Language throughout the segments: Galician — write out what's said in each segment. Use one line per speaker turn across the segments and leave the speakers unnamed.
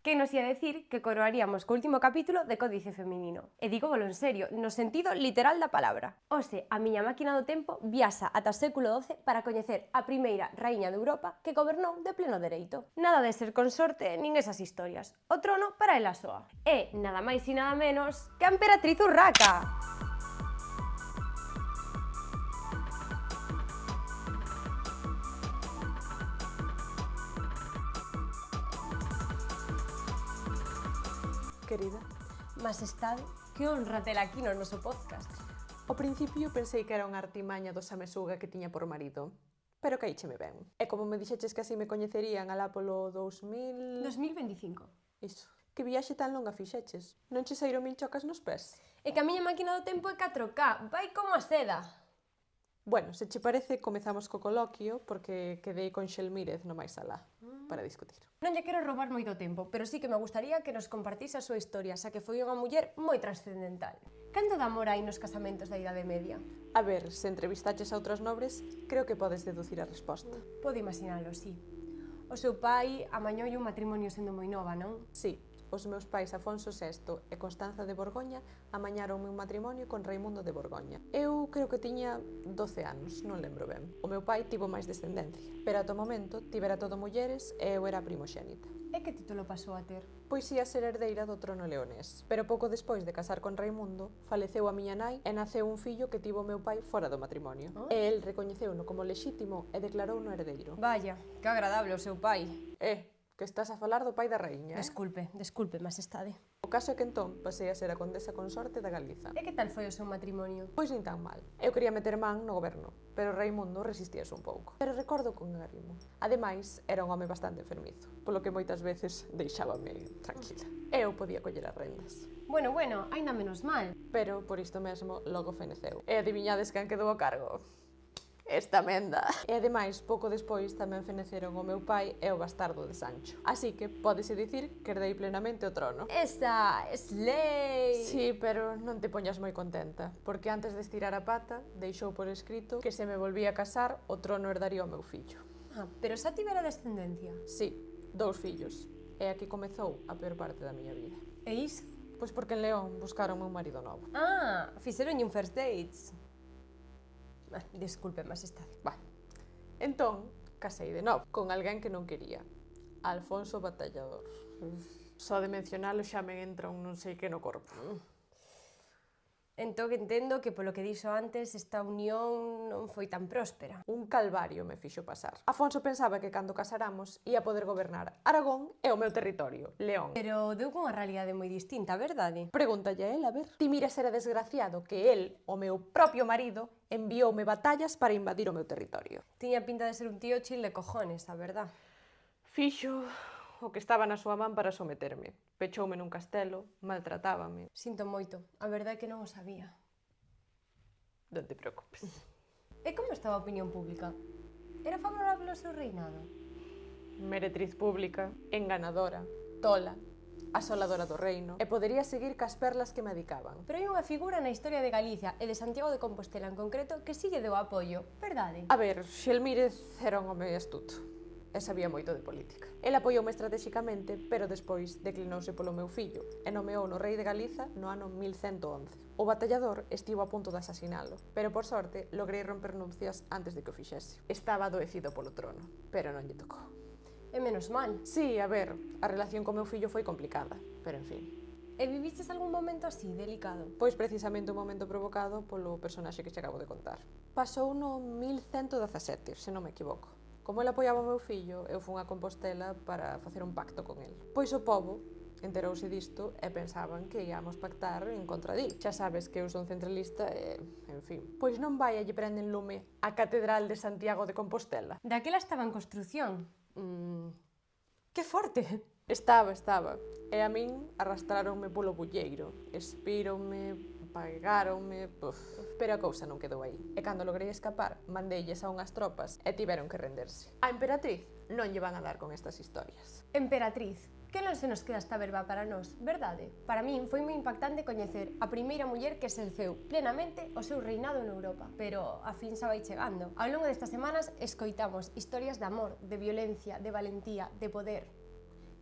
Que nos ia decir que coroaríamos co último capítulo de Códice Feminino. E dígovolo en serio, no sentido literal da palabra. Ose, a miña máquina do tempo viaxa ata o século XII para coñecer a primeira raíña de Europa que gobernou de pleno dereito. Nada de ser consorte nin esas historias. O trono para ela soa. E nada máis e nada menos que a emperatriz Urraca.
Querida,
Majestade, que honra tela aquí no noso podcast.
ao principio pensei que era unha artimaña do Samesuga que tiña por marido, pero caícheme ben. E como me dixeches que así me coñecerían alá polo 2000...
2025.
Iso. Que viaxe tan longa fixeches? Non che saíron mil chocas nos pés?
E que a miña máquina do tempo é 4K, vai como a seda.
Bueno, se che parece, comezamos co coloquio, porque quedei con Xelmírez no máis alá, para discutir.
Non lle quero roubar moito tempo, pero sí que me gustaría que nos compartise a súa historia, xa que foi unha muller moi trascendental. Canto de amor hai nos casamentos da Idade Media?
A ver, se entrevistaches a outros nobres, creo que podes deducir a resposta.
Podo imaginalo, sí. O seu pai amañoulle un matrimonio sendo moi nova, non?
Sí, os meus pais Afonso VI e Constanza de Borgoña amañaronme un matrimonio con Raimundo de Borgoña. Eu creo que tiña 12 anos, non lembro ben. O meu pai tivo máis descendencia, pero ata o momento tivera todo mulleres e eu era a primoxénita.
E que título pasou a ter?
Pois ia ser herdeira do trono leonés, pero pouco despois de casar con Raimundo, faleceu a miña nai e naceu un fillo que tivo o meu pai fora do matrimonio. E el recoñeceuno como lexítimo e declarouno herdeiro.
Vaya, que agradable o seu pai.
Que estás a falar do pai da raíña,
Desculpe, Majestade.
O caso é que entón pasei a ser a condesa consorte da Galiza.
E que tal foi o seu matrimonio?
Pois nin tan mal. Eu quería meter man no goberno, pero Raimundo resistíase un pouco. Pero recordo con garimo. Ademais, era un home bastante enfermizo, polo que moitas veces deixábame tranquila. Eu podía coller as rendas.
Bueno, aínda menos mal.
Pero, por isto mesmo, logo feneceu. E adiviñades quen quedou a cargo? Esta menda. E ademais, pouco despois tamén feneceron o meu pai e o bastardo de Sancho. Así que pódese dicir que herdei plenamente o trono.
Esa slay!
Sí, pero non te poñas moi contenta, porque antes de estirar a pata, deixou por escrito que se me volvía a casar, o trono herdaría o meu fillo.
Pero xa tivera descendencia?
Sí, 2 fillos. E aquí comezou a peor parte da miña vida.
E iso?
Pois porque en León buscaron un marido novo.
Fixeronlle un first dates. Desculpe, Majestade.
Entón, casei de novo, con alguén que non quería. Alfonso Batallador. Só de mencionalo xa me entra un non sei que no corpo.
Entón entendo que polo que dixo antes esta unión non foi tan próspera.
Un calvario me fixo pasar. Afonso pensaba que cando casáramos ia poder gobernar Aragón e o meu territorio, León.
Pero deu cunha realidade moi distinta, verdade?
Pregúntalle a él, a ver. Ti mira ser desgraciado que él, o meu propio marido, envioume batallas para invadir o meu territorio.
Tiña pinta de ser un tío chil de cojones, a verdad.
Fixo o que estaba na súa man para someterme. Pechoume nun castelo, maltratábame.
Sinto moito, a verdade é que non o sabía.
Non te preocupes.
E como estaba a opinión pública? Era favorable ao seu reinado?
Meretriz pública, enganadora, tola, asoladora do reino, e podería seguir cas perlas que me adicaban.
Pero hai unha figura na historia de Galicia e de Santiago de Compostela en concreto que si lle deu apoio, verdade?
A ver, Xelmírez era un home astuto e sabía moito de política. El apoioume estratexicamente, pero despois declinouse polo meu fillo e nomeou no rei de Galiza no ano 1111. O batallador estivo a punto de asasinalo, pero por sorte logrei romper nupcias antes de que o fixese. Estaba adoecido polo trono, pero non lle tocou.
E menos mal.
Sí, a ver, a relación co meu fillo foi complicada, pero en fin.
E vivistes algún momento así, delicado?
Pois precisamente un momento provocado polo personaxe que che acabo de contar. Pasou no 1117, se non me equivoco. Como ele apoiaba o meu fillo, eu fun a Compostela para facer un pacto con el. Pois o pobo enterouse disto e pensaban que íamos pactar en contra dil. Xa sabes que eu son centralista e, en fin. Pois non vai a lle prenden lume a Catedral de Santiago de Compostela.
Daquela estaba en construción. Que forte!
Estaba. E a min arrastráronme polo bulleiro. Espíronme, pagáronme... Pero a cousa non quedou aí. E cando logrei escapar, mandeilles a unhas tropas e tiveron que renderse. A emperatriz non lle van a dar con estas historias.
Emperatriz, que non se nos queda esta verba para nós, verdade? Para min foi moi impactante coñecer a primeira muller que exerceu plenamente o seu reinado en Europa. Pero a fin xa vai chegando. Ao longo destas semanas escoitamos historias de amor, de violencia, de valentía, de poder.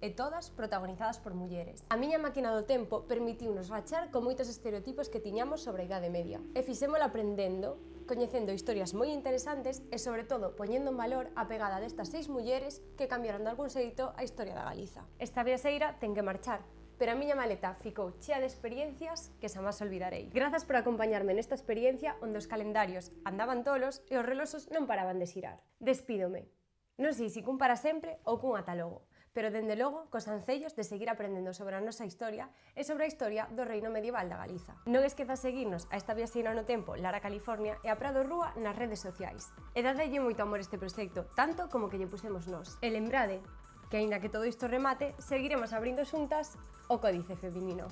e todas protagonizadas por mulleres. A miña máquina do tempo permitiunos rachar con moitos estereotipos que tiñamos sobre a Idade Media e fixémolo aprendendo, coñecendo historias moi interesantes e, sobre todo, poñendo en valor a pegada destas 6 mulleres que cambiaron de algún xeito a historia da Galiza. Esta viaxeira ten que marchar, pero a miña maleta ficou chea de experiencias que xamás olvidarei. Grazas por acompañarme nesta experiencia onde os calendarios andaban tolos e os reloxos non paraban de xirar. Despídome. Non sei se cun para sempre ou cun ata logo, pero dende logo cos ancellos de seguir aprendendo sobre a nosa historia e sobre a historia do reino medieval da Galiza. Non esquezas seguirnos a esta viaxeira no tempo Lara California e a Prado Rúa nas redes sociais. E dadelle moito amor a este proxecto, tanto como que lle pusemos nós. E lembrade que, aínda que todo isto remate, seguiremos abrindo xuntas o Códice Feminino.